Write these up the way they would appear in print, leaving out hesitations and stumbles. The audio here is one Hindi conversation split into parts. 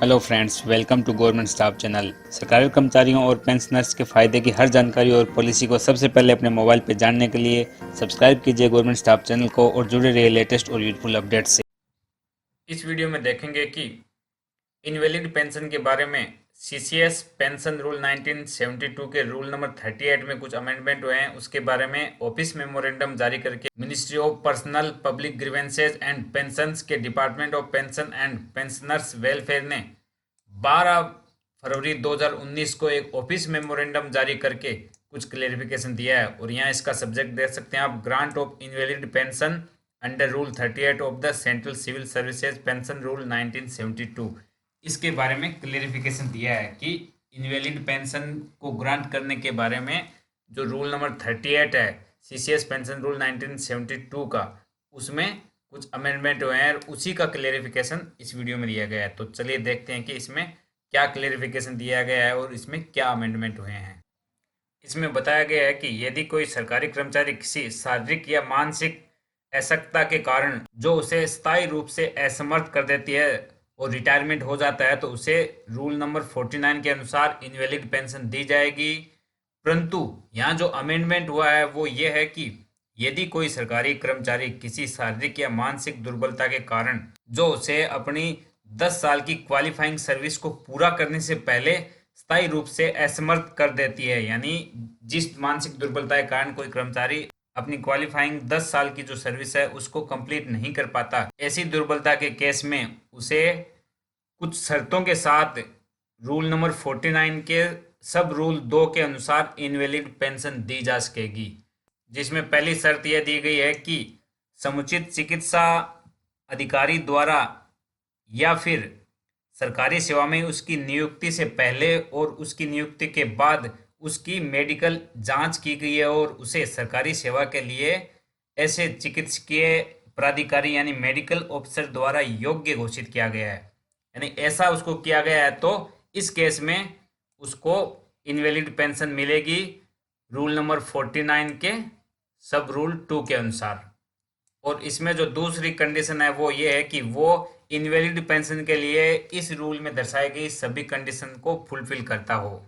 Hello friends, welcome to government staff channel. सरकारी कर्मचारियों और पेंशनर्स के फायदे की हर जानकारी और पॉलिसी को सबसे पहले अपने मोबाइल पर जानने के लिए सब्सक्राइब कीजिए गवर्नमेंट स्टाफ चैनल को और जुड़े रहिए लेटेस्ट और यूजफुल अपडेट से। इस वीडियो में देखेंगे कि इनवैलिड पेंशन के बारे में सीसीएस पेंशन रूल 1972 के रूल नंबर 38 में कुछ अमेंडमेंट हुए हैं, उसके बारे में ऑफिस मेमोरेंडम जारी करके ministry of personnel public grievances and pensions के department of pension and pensioners welfare ने 12 फरवरी 2019 को एक ऑफिस मेमोरेंडम जारी करके कुछ क्लेरिफिकेशन दिया है। और यहाँ इसका सब्जेक्ट देख सकते हैं आप, grant of invalid pension under rule 38 of the central civil services pension rule 1972। इसके बारे में क्लेरिफिकेशन दिया है कि इनवैलिड पेंशन को ग्रांट करने के बारे में जो रूल नंबर 38 है सीसीएस पेंशन रूल 1972 का, उसमें कुछ अमेंडमेंट हुए हैं और उसी का क्लेरिफिकेशन इस वीडियो में दिया गया है। तो चलिए देखते हैं कि इसमें क्या क्लेरिफिकेशन दिया गया है और इसमें क्या अमेंडमेंट हुए हैं। इसमें बताया गया है कि यदि कोई सरकारी कर्मचारी किसी शारीरिक या मानसिक अशक्तता के कारण जो उसे स्थायी रूप से असमर्थ कर देती है और रिटायरमेंट हो जाता है, तो उसे रूल नंबर 49 के अनुसार इनवैलिड पेंशन दी जाएगी। परंतु यहाँ जो अमेंडमेंट हुआ है वो ये है कि यदि कोई सरकारी कर्मचारी किसी शारीरिक या मानसिक दुर्बलता के कारण जो उसे अपनी 10 साल की क्वालिफाइंग सर्विस को पूरा करने से पहले स्थायी रूप से असमर्थ कर देती है, यानी जिस मानसिक दुर्बलता के कारण कोई कर्मचारी अपनी क्वालिफाइंग 10 साल की जो सर्विस है उसको कंप्लीट नहीं कर पाता, ऐसी दुर्बलता के केस में उसे कुछ शर्तों के साथ रूल नंबर 49 के सब रूल 2 के अनुसार इनवैलिड पेंशन दी जा सकेगी। जिसमें पहली शर्त यह दी गई है कि समुचित चिकित्सा अधिकारी द्वारा या फिर सरकारी सेवा में उसकी नियुक्ति से पहले और उसकी नियुक्ति के बाद उसकी मेडिकल जांच की गई है और उसे सरकारी सेवा के लिए ऐसे चिकित्सकीय प्राधिकारी यानी मेडिकल ऑफिसर द्वारा योग्य घोषित किया गया है, यानी ऐसा उसको किया गया है, तो इस केस में उसको इनवैलिड पेंशन मिलेगी रूल नंबर 49 के सब रूल 2 के अनुसार। और इसमें जो दूसरी कंडीशन है वो ये है कि वो इनवैलिड पेंशन के लिए इस रूल में दर्शाई गई सभी कंडीशन को फुलफिल करता हो।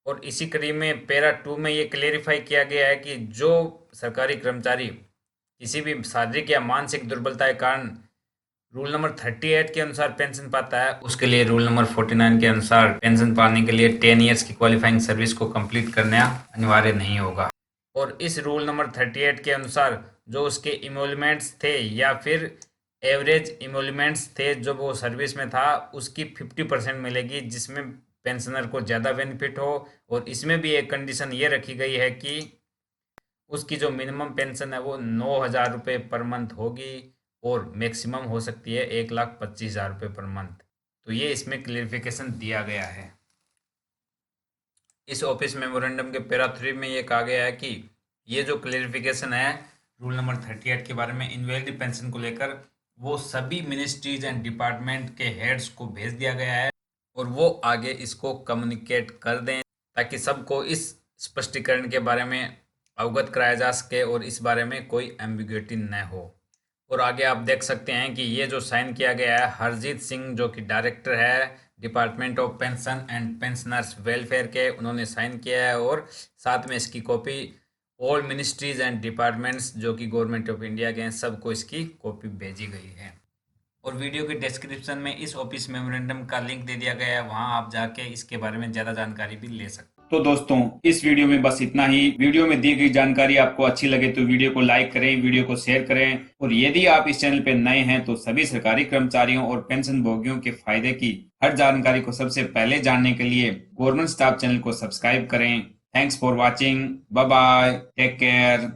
और इसी कड़ी में पैरा 2 में ये क्लेरिफाई किया गया है कि जो सरकारी कर्मचारी किसी भी शारीरिक या मानसिक दुर्बलता के कारण रूल नंबर 38 के अनुसार पेंशन पाता है, उसके लिए रूल नंबर 49 के अनुसार पेंशन पाने के लिए 10 इयर्स की क्वालिफाइंग सर्विस को कंप्लीट करना अनिवार्य नहीं होगा। और इस रूल नंबर 38 के अनुसार जो उसके इमोलमेंट्स थे या फिर एवरेज इमोलमेंट्स थे जो वो सर्विस में था, उसकी 50% मिलेगी, जिसमें पेंशनर को ज़्यादा बेनिफिट हो। और इसमें भी एक कंडीशन ये रखी गई है कि उसकी जो मिनिमम पेंशन है वो 9,000 रुपये पर मंथ होगी और मैक्सिमम हो सकती है 1,25,000 रुपये पर मंथ। तो ये इसमें क्लेरिफिकेशन दिया गया है। इस ऑफिस मेमोरेंडम के पैरा 3 में ये कहा गया है कि ये जो क्लेरिफिकेशन है रूल नंबर 38 के बारे में इनवैलिड पेंशन को लेकर, वो सभी मिनिस्ट्रीज एंड डिपार्टमेंट के हेड्स को भेज दिया गया है और वो आगे इसको कम्युनिकेट कर दें ताकि सबको इस स्पष्टीकरण के बारे में अवगत कराया जा सके और इस बारे में कोई एम्बिग्युइटी न हो। और आगे आप देख सकते हैं कि ये जो साइन किया गया है हरजीत सिंह, जो कि डायरेक्टर है department of pension and pensioners welfare के, उन्होंने साइन किया है। और साथ में इसकी copy all ministries and departments जो कि गवर्नमेंट ऑफ इंडिया के हैं, सबको इसकी कॉपी भेजी गई है। और वीडियो के डिस्क्रिप्शन में इस ऑफिस मेमोरेंडम का लिंक दे दिया गया है, वहां आप जाके इसके बारे में ज़्यादा जानकारी भी ले सकते हैं। तो दोस्तों, इस वीडियो में बस इतना ही। वीडियो में दी गई जानकारी आपको अच्छी लगे तो वीडियो को लाइक करें, वीडियो को शेयर करें। और यदि आप इस चैनल पे नए हैं तो सभी सरकारी कर्मचारियों और पेंशन भोगियों के फायदे की हर जानकारी को सबसे पहले जानने के लिए गवर्नमेंट स्टाफ चैनल को सब्सक्राइब करें। Thanks for watching, bye bye, take care.